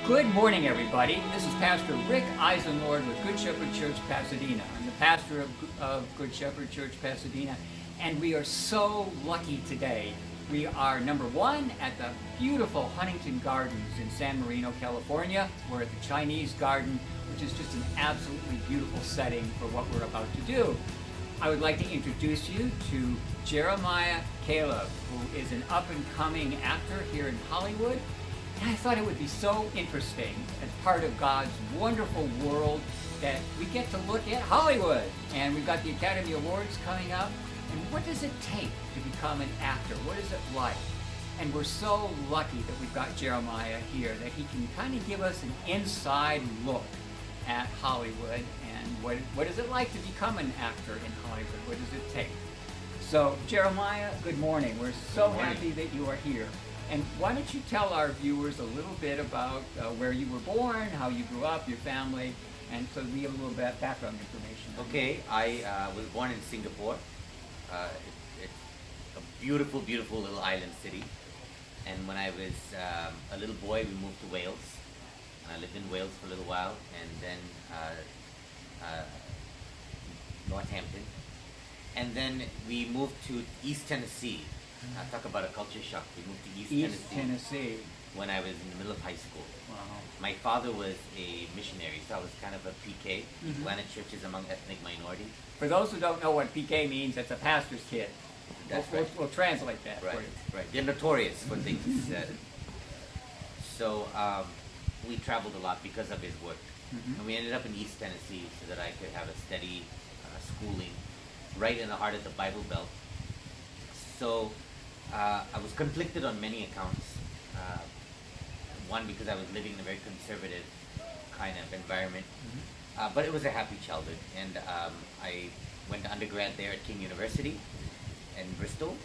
Good morning, everybody. This is Pastor Rick Eisenlord with Good Shepherd Church, Pasadena. I'm the pastor of Good Shepherd Church, Pasadena, and we are so lucky today. We are number one at the beautiful Huntington Gardens in San Marino, California. We're at the Chinese Garden, which is just an absolutely beautiful setting for what we're about to do. I would like to introduce you to Jeremiah Caleb, who is an up-and-coming actor here in Hollywood. And I thought it would be so interesting as part of God's wonderful world that we get to look at Hollywood. And we've got the Academy Awards coming up. And what does it take to become an actor? What is it like? And we're so lucky that we've got Jeremiah here, that he can kind of give us an inside look at Hollywood and what is it like to become an actor in Hollywood? What does it take? So Jeremiah, good morning. We're so happy that you are here. And why don't you tell our viewers a little bit about where you were born, how you grew up, your family, and so we have a little bit background information. Okay, I was born in Singapore. It's a beautiful, beautiful little island city. And when I was a little boy, we moved to Wales. And I lived in Wales for a little while, and then Northampton. And then we moved to East Tennessee. Talk about a culture shock. We moved to East Tennessee when I was in the middle of high school. Wow. My father was a missionary, so I was kind of a PK. He planted churches among ethnic minorities. For those who don't know what PK means, that's a pastor's kid. That's we'll, right. We'll translate that Right, for you. right. They're notorious for things. So we traveled a lot because of his work. And we ended up in East Tennessee so that I could have a steady schooling right in the heart of the Bible Belt. So I was conflicted on many accounts. One, because I was living in a very conservative kind of environment, but it was a happy childhood. And I went to undergrad there at King University in Bristol.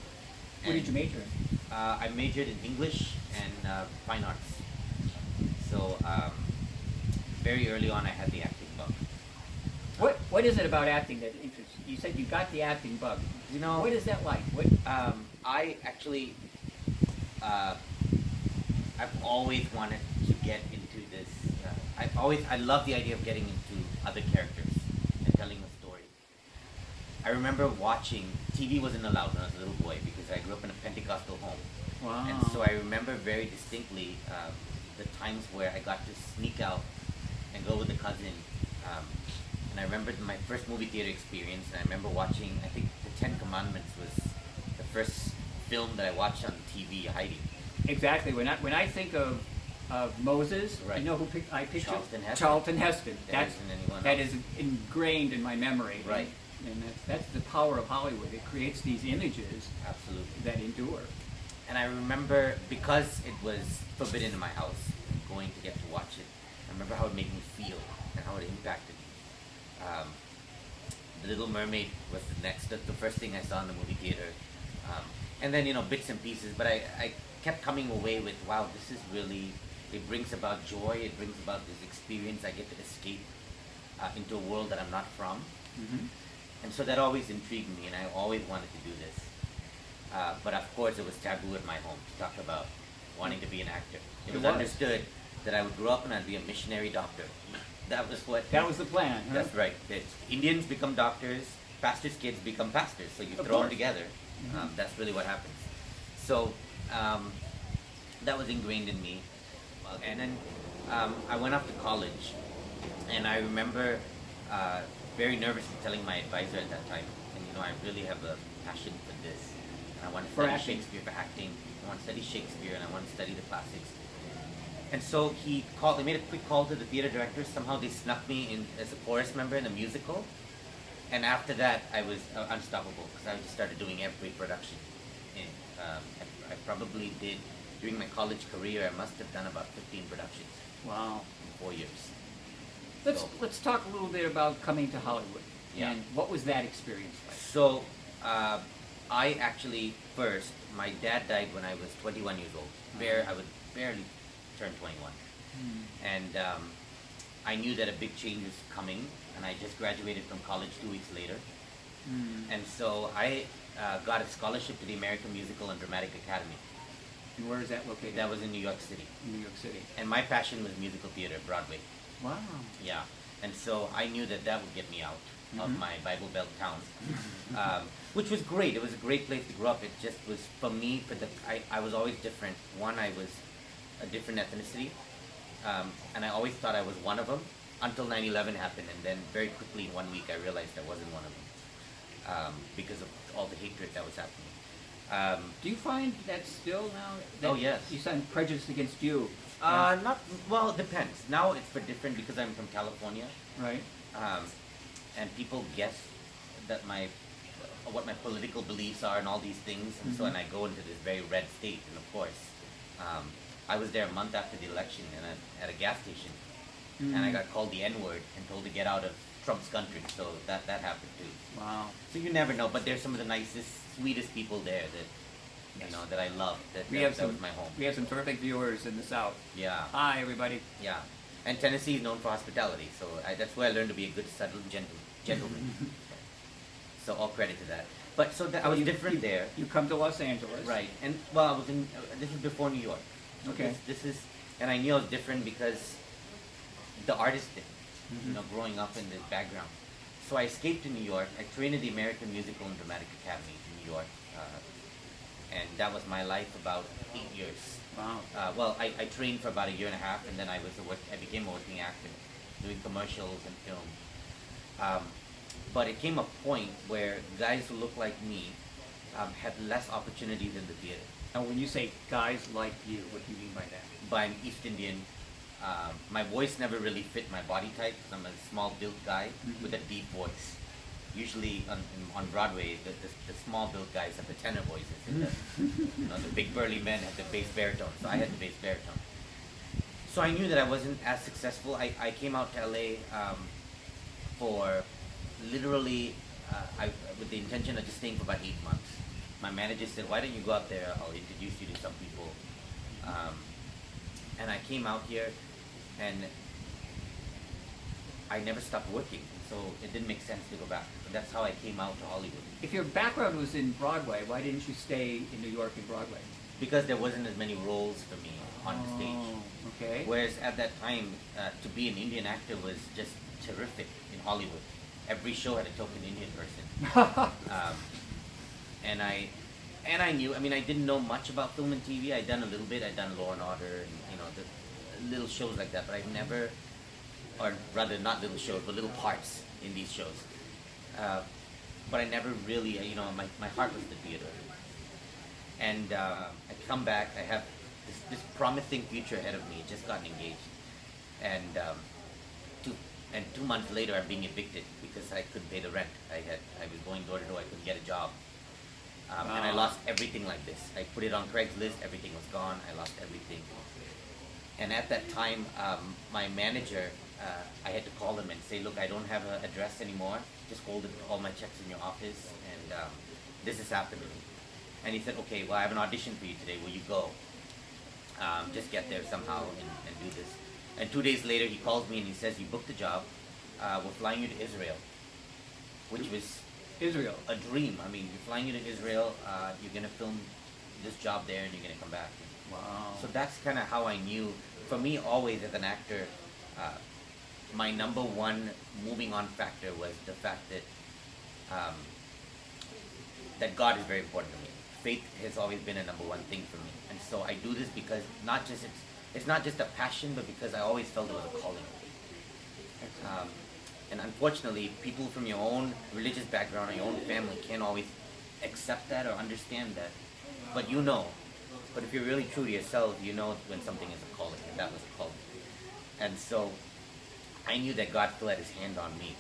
What did you major in? I majored in English and fine arts. So very early on, I had the acting bug. What is it about acting that interests you? You said you got the acting bug. You know, What is that like? I actually, I've always wanted to get into this. I love the idea of getting into other characters and telling a story. I remember watching, TV wasn't allowed when I was a little boy because I grew up in a Pentecostal home. Wow. And so I remember very distinctly the times where I got to sneak out and go with a cousin. And I remember my first movie theater experience, and I remember watching, I think The Ten Commandments was the first film that I watched on TV, hiding. Exactly. When I think of Moses, Right. you know who I picture? Charlton Heston. Charlton Heston. There isn't anyone That else. is ingrained in my memory. Right. And that's the power of Hollywood. It creates these images Absolutely. that endure. And I remember, because it was forbidden in my house, going to get to watch it, I remember how it made me feel and how it impacted me. The Little Mermaid was the first thing I saw in the movie theater. And then, bits and pieces, but I kept coming away with, wow, this is really, it brings about joy, it brings about this experience. I get to escape into a world that I'm not from. And so that always intrigued me, and I always wanted to do this. But of course, it was taboo at my home to talk about wanting to be an actor. It was understood that I would grow up and I'd be a missionary doctor. That was the plan. Huh? That's right. The Indians become doctors, pastors' kids become pastors. So you throw them together. That's really what happens. So that was ingrained in me. And then I went off to college, and I remember very nervously telling my advisor at that time, and I really have a passion for this. And I want to study Shakespeare, for acting. I want to study Shakespeare, and I want to study the classics. And so he made a quick call to the theater director. Somehow they snuck me in as a chorus member in a musical. And after that, I was unstoppable, because I just started doing every production. I probably did, during my college career, I must have done about 15 productions. Wow. In 4 years. Let's talk a little bit about coming to Hollywood. Yeah. And what was that experience like? So, I actually, first, my dad died when I was 21 years old. I would barely turn 21. And I knew that a big change was coming, and I just graduated from college 2 weeks later. And so I got a scholarship to the American Musical and Dramatic Academy. And where is that located? That was in New York City. in New York City. And my passion was musical theater, Broadway. Wow. Yeah. And so I knew that that would get me out of my Bible Belt town, which was great. It was a great place to grow up. It just was, for me, I was always different. One, I was a different ethnicity, and I always thought I was one of them until 9/11 happened. And then very quickly in 1 week, I realized I wasn't one of them because of all the hatred that was happening. Do you find that still now? That Oh, yes. You sound prejudiced against you. Not well. It depends. Now it's for different because I'm from California, Right. and people guess that what my political beliefs are and all these things, and so and I go into this very red state, and of course, I was there a month after the election, and at a gas station, and I got called the N-word and told to get out of Trump's country. So that happened too. Wow. So you never know, but there's some of the nicest, sweetest people there that you know that I love. That was my home. We have some terrific viewers in the South. Yeah. Hi, everybody. Yeah, and Tennessee is known for hospitality, so that's where I learned to be a good, subtle gentleman. So all credit to that. But so I was different there, You come to Los Angeles. right? And well, I was in. This is before New York. So Okay. This is, and I knew I was different because the artist did. You know, growing up in this background. So I escaped to New York. I trained at the American Musical and Dramatic Academy in New York, and that was my life about 8 years. Wow. Well, I trained for about a year and a half, and then I became a working actor, doing commercials and film. But it came a point where guys who looked like me had less opportunities in the theater. And when you say guys like you, what do you mean by that? By an East Indian, my voice never really fit my body type because I'm a small built guy with a deep voice. Usually on Broadway, the small built guys have the tenor voices, and the big burly men have the bass baritone. So I had the bass baritone. So I knew that I wasn't as successful. I came out to LA for literally with the intention of just staying for about 8 months. My manager said, "Why don't you go out there? I'll introduce you to some people." And I came out here, and I never stopped working, so it didn't make sense to go back. That's how I came out to Hollywood. If your background was in Broadway, why didn't you stay in New York in Broadway? Because there wasn't as many roles for me on the stage. Oh, okay. Whereas at that time, to be an Indian actor was just terrific in Hollywood. Every show had a token Indian person. And I knew, I mean, I didn't know much about film and TV. I'd done a little bit. I'd done Law and Order and, the little shows like that. But I've never, or rather not little shows, but little parts in these shows. But I never really, my heart was the theater. And I come back, I have this promising future ahead of me. Just gotten engaged. And 2 months later, I'm being evicted because I couldn't pay the rent. I was going door to door. I couldn't get a job. And I lost everything like this. I put it on Craigslist, everything was gone, I lost everything. And at that time, my manager, I had to call him and say, "Look, I don't have an address anymore, just hold all my checks in your office, and this has happened to me." And he said, "Okay, well, I have an audition for you today, will you go? Just get there somehow and do this." And 2 days later, he calls me and he says, "You booked the job, we're flying you to Israel," which was Israel. a dream. I mean, you're flying you to Israel, you're going to film this job there, and you're going to come back. Wow. So that's kind of how I knew. For me, always as an actor, my number one moving on factor was the fact that God is very important to me. Faith has always been a number one thing for me. And so I do this because it's not just a passion, but because I always felt it was a calling. And unfortunately, people from your own religious background or your own family can't always accept that or understand that. But you know. But if you're really true to yourself, you know when something is a calling, and that was a calling. And so I knew that God still had his hand on me,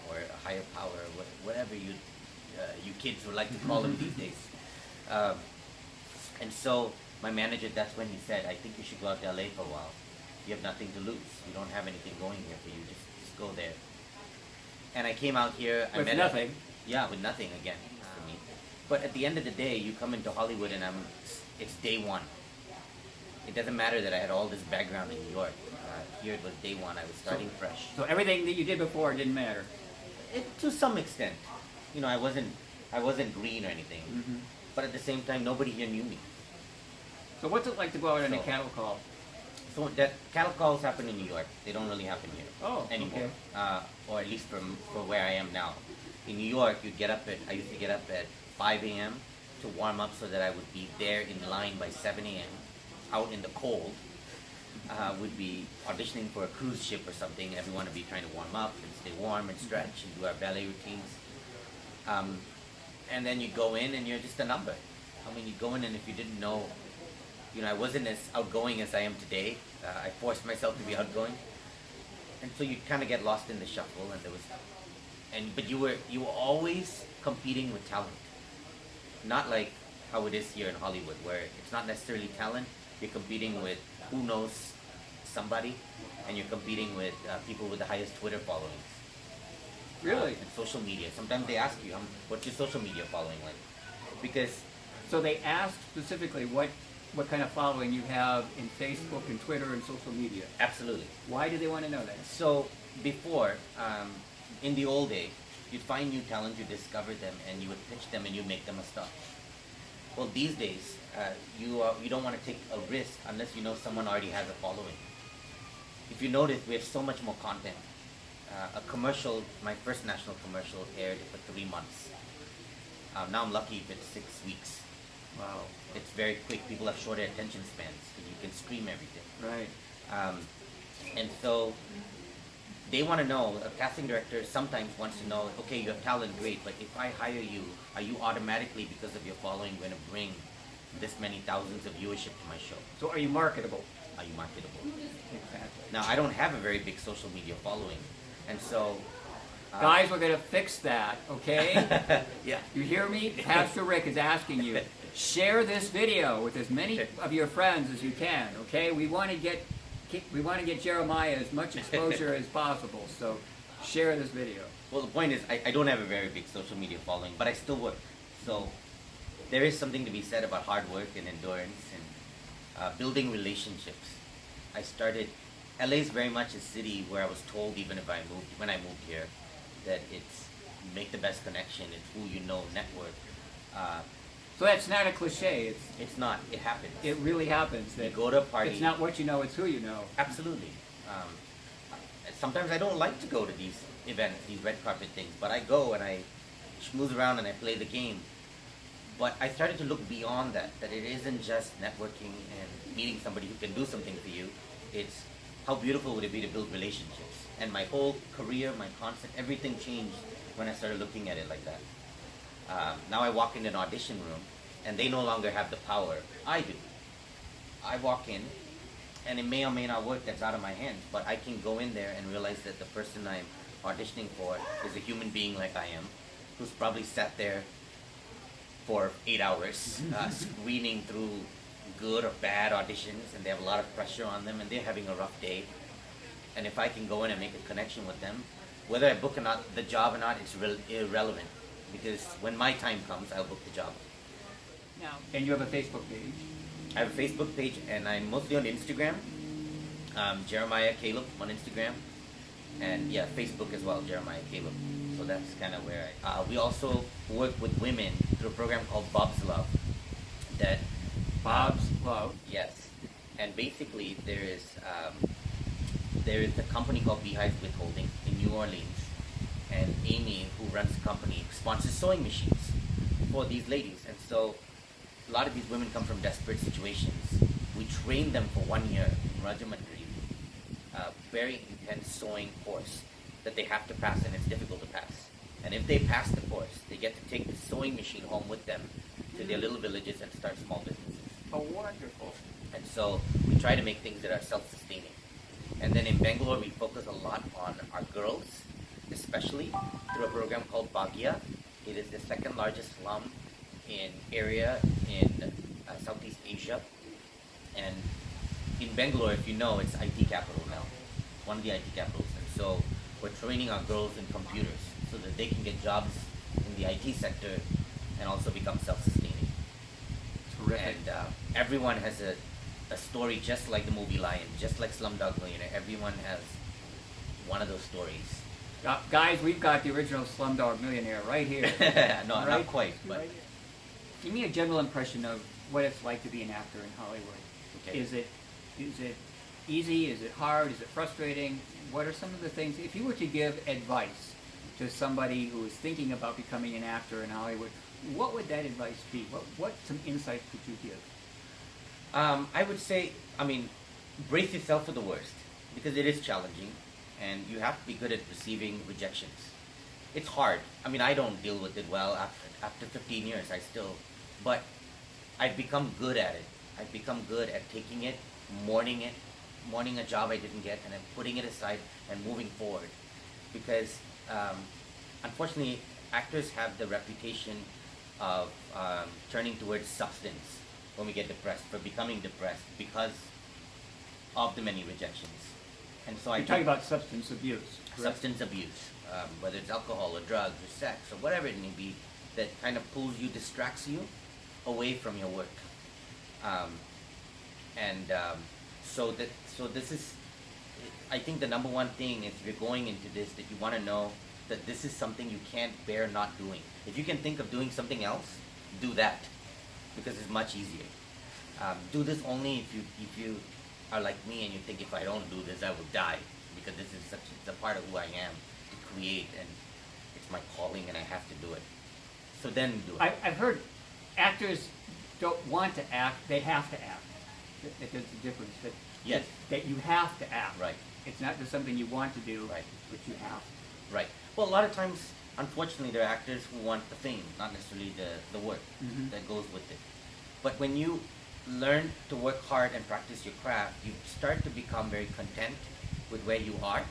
or a higher power, whatever you kids would like to call him these days. And so my manager, that's when he said, "I think you should go out to LA for a while. You have nothing to lose. You don't have anything going here for you. Just go there." And I came out here. I With met nothing. with nothing again for me. But at the end of the day, you come into Hollywood and it's day one. It doesn't matter that I had all this background in New York. Here it was day one. I was starting fresh. So everything that you did before didn't matter. To some extent, I wasn't green or anything. But at the same time, nobody here knew me. So what's it like to go out on a So- cattle call? So that cattle calls happen in New York. They don't really happen here Oh, anymore, okay. or at least for where I am now. In New York, I used to get up at 5 a.m. to warm up so that I would be there in line by 7 a.m. out in the cold. Would be auditioning for a cruise ship or something. Everyone would be trying to warm up and stay warm and stretch and do our ballet routines. And then you go in and you're just a number. I mean, you go in and if you didn't know, I wasn't as outgoing as I am today. I forced myself to be outgoing, and so you kind of get lost in the shuffle. But you were always competing with talent, not like how it is here in Hollywood, where it's not necessarily talent. You're competing with who knows somebody, and you're competing with people with the highest Twitter followings. Really? And social media. Sometimes they ask you, what's your social media following like? Because So they asked specifically what kind of following you have in Facebook and Twitter and social media. absolutely. Why do they want to know that? So before, in the old day, you'd find new talent, you discover them, and you would pitch them, and you make them a star. Well, these days, you don't want to take a risk unless you know someone already has a following. If you notice, we have so much more content. A commercial, my first national commercial aired for 3 months. Now I'm lucky if it's 6 weeks. Wow. It's very quick. People have shorter attention spans because you can stream everything. Right. And so they want to know, a casting director sometimes wants to know, okay, you have talent, great, but if I hire you, are you automatically, because of your following, going to bring this many thousands of viewership to my show? So are you marketable? Are you marketable? Exactly. Now, I don't have a very big social media following, and so... Guys, we're going to fix that, okay? yeah. You hear me? Pastor Rick is asking you, share this video with as many of your friends as you can, okay? We want to get Jeremiah as much exposure as possible, so share this video. Well, the point is, I don't have a very big social media following, but I still work. So there is something to be said about hard work and endurance and building relationships. LA is very much a city where I was told, even when I moved here, that it's make the best connection, it's who you know, network. So that's not a cliche. It's not, it happens. It really happens. You That go to a party. it's not what you know, it's who you know. Absolutely. Sometimes I don't like to go to these events, these red carpet things, but I go and I schmooze around and I play the game. But I started to look beyond that it isn't just networking and meeting somebody who can do something for you. It's how beautiful would it be to build relationships. And my whole career, my concept, everything changed when I started looking at it like that. Now I walk in an audition room and they no longer have the power. I do. I walk in and it may or may not work, that's out of my hands, but I can go in there and realize that the person I'm auditioning for is a human being like I am, who's probably sat there for 8 hours screening through good or bad auditions, and they have a lot of pressure on them and they're having a rough day. And if I can go in and make a connection with them, whether I book the job or not, it's irrelevant, because when my time comes, I'll book the job. Now, and you have a Facebook page. I have a Facebook page, and I'm mostly on Instagram. Jeremiah Caleb on Instagram, and yeah, Facebook as well, Jeremiah Caleb. So that's kind of where we also work with women through a program called Bob's Love. That Bob's Love. yes, and basically there is a company called Beehive Withholding in New Orleans, and Amy, who runs the company, sponsors sewing machines for these ladies, and so a lot of these women come from desperate situations. We train them for 1 year in Rajahmundry, very intense sewing course that they have to pass, and it's difficult to pass. And if they pass the course, they get to take the sewing machine home with them to their little villages and start small businesses. Oh, wonderful. And so we try to make things that are self-sustaining. And then in Bangalore, we focus a lot on our girls, especially through a program called Bhagya. It is the second largest slum area in Southeast Asia. And in Bangalore, if you know, it's IT capital now, one of the IT capitals. And so we're training our girls in computers so that they can get jobs in the IT sector and also become self-sustaining. Terrific. And everyone has a story just like the movie Lion, just like Slumdog Millionaire. Everyone has one of those stories. Guys, we've got the original Slumdog Millionaire right here. No, Right? not quite, but Right here. Give me a general impression of what it's like to be an actor in Hollywood. Okay. Is it easy? Is it hard? Is it frustrating? What are some of the things, if you were to give advice to somebody who is thinking about becoming an actor in Hollywood, what would that advice be? What some insights could you give? I would say, brace yourself for the worst because it is challenging, and you have to be good at receiving rejections. It's hard. I don't deal with it well after 15 years. But I've become good at it. I've become good at taking it, mourning a job I didn't get, and then putting it aside and moving forward. Because unfortunately, actors have the reputation of turning towards substance when we get depressed, for becoming depressed because of the many rejections. And so You're talking about substance abuse, correct? substance abuse, whether it's alcohol or drugs or sex or whatever it may be, that kind of pulls you, distracts you away from your work. So this is, I think the number one thing is, if you're going into this, that you want to know that this is something you can't bear not doing. If you can think of doing something else, do that, because it's much easier. Do this only if you are like me and you think, if I don't do this, I will die, because it's a part of who I am, to create, and it's my calling and I have to do it. So then do it. I've heard actors don't want to act, they have to act. That there's a difference. Yes. That you have to act. Right. It's not just something you want to do, Right. but you have. Right. Well, a lot of times, unfortunately, there are actors who want the fame, not necessarily the work that goes with it. But when you learn to work hard and practice your craft, you start to become very content with where you are.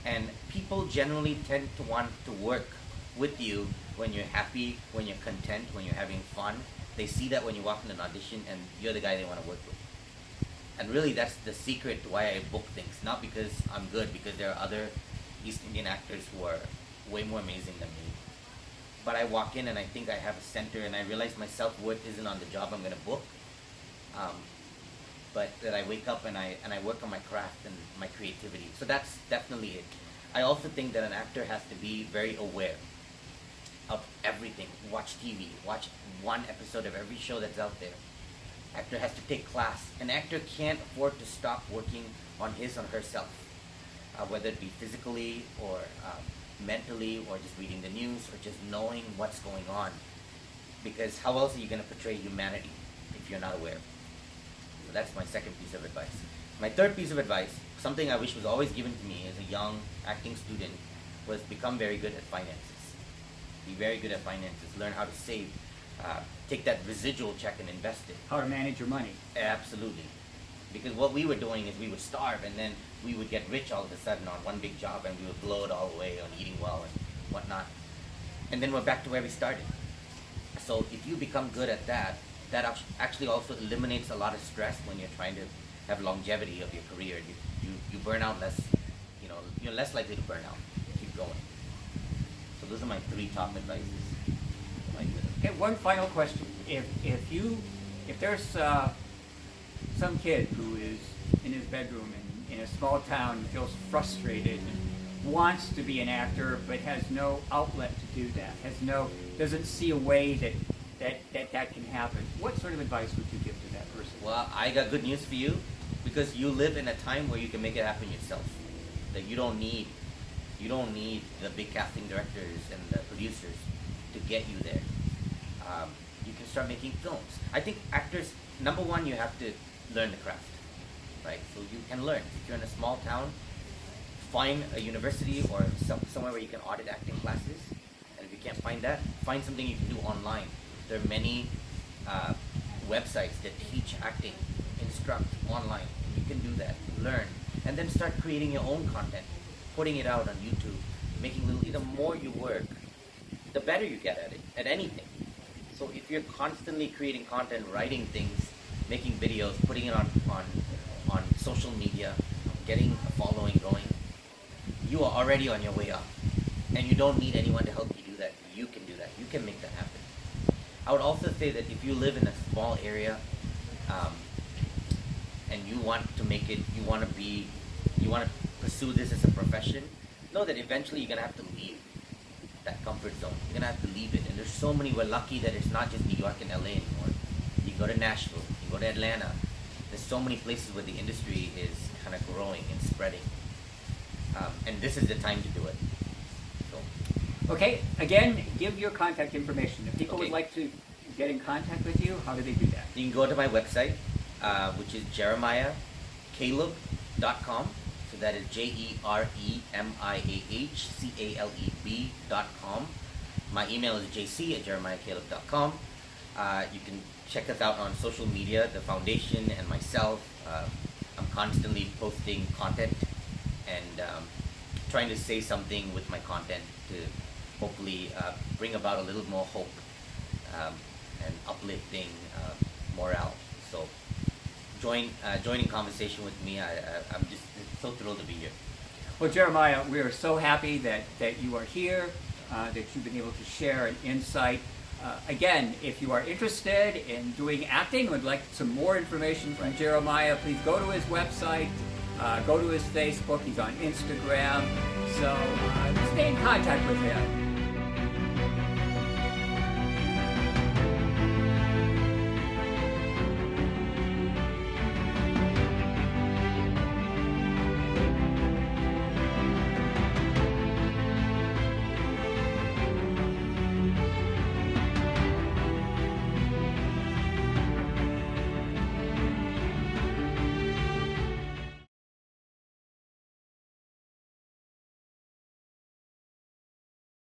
And people generally tend to want to work with you when you're happy, when you're content, when you're having fun. They see that when you walk in an audition, and you're the guy they want to work with. And really, that's the secret to why I book things. Not because I'm good, because there are other East Indian actors who are way more amazing than me. But I walk in and I think I have a center, and I realize my self-worth isn't on the job I'm going to book. But that I wake up and I work on my craft and my creativity. So that's definitely it. I also think that an actor has to be very aware of everything. Watch TV, watch one episode of every show that's out there. Actor has to take class. An actor can't afford to stop working on his or herself, whether it be physically or mentally, or just reading the news, or just knowing what's going on. Because how else are you going to portray humanity if you're not aware? So that's my second piece of advice. My third piece of advice, something I wish was always given to me as a young acting student, was become very good at finances. Be very good at finances. Learn how to save. Take that residual check and invest it. How to manage your money. Absolutely. Because what we were doing is we would starve, and then we would get rich all of a sudden on one big job, and we would blow it all away on eating well and whatnot. And then we're back to where we started. So if you become good at that, that actually also eliminates a lot of stress when you're trying to have longevity of your career. You burn out less, you're less likely to burn out. Keep going. So those are my three top advices. Okay, one final question. If there's some kid who is in his bedroom in a small town and feels frustrated and wants to be an actor but has no outlet to do that, doesn't see a way that can happen, what sort of advice would you give to that person? Well, I got good news for you, because you live in a time where you can make it happen yourself. That you don't need the big casting directors and the producers to get you there. You can start making films. I think actors, number one, you have to learn the craft, right? So you can learn. If you're in a small town, find a university or somewhere where you can audit acting classes. And if you can't find that, find something you can do online. There are many websites that teach acting, instruct online. You can do that, learn, and then start creating your own content, putting it out on YouTube, making the more you work, the better you get at it, at anything. So if you're constantly creating content, writing things, making videos, putting it on social media, getting a following going, you are already on your way up. And you don't need anyone to help you do that. You can do that. You can make that happen. I would also say that if you live in a small area, and you want to make it, you want to pursue this as a profession, know that eventually you're going to have to leave that comfort zone. You're going to have to leave it. And there's so many, we're lucky that it's not just New York and LA anymore. You can go to Nashville, you can go to Atlanta. There's so many places where the industry is kind of growing and spreading. And this is the time to do it. So, Okay, again, give your contact information. If people would Okay. like to get in contact with you, how do they do that? you can go to my website, which is jeremiahcaleb.com. So that is JEREMIAHCALEB.com. My email is jc@jeremiahcaleb.com. You can check us out on social media, the foundation and myself. I'm constantly posting content and trying to say something with my content to hopefully bring about a little more hope and uplifting morale. So join in conversation with me. I'm just so thrilled to be here. Well, Jeremiah, we are so happy that you are here, that you've been able to share an insight. Again, if you are interested in doing acting, would like some more information from Jeremiah, please go to his website, go to his Facebook, he's on Instagram, so stay in contact with him.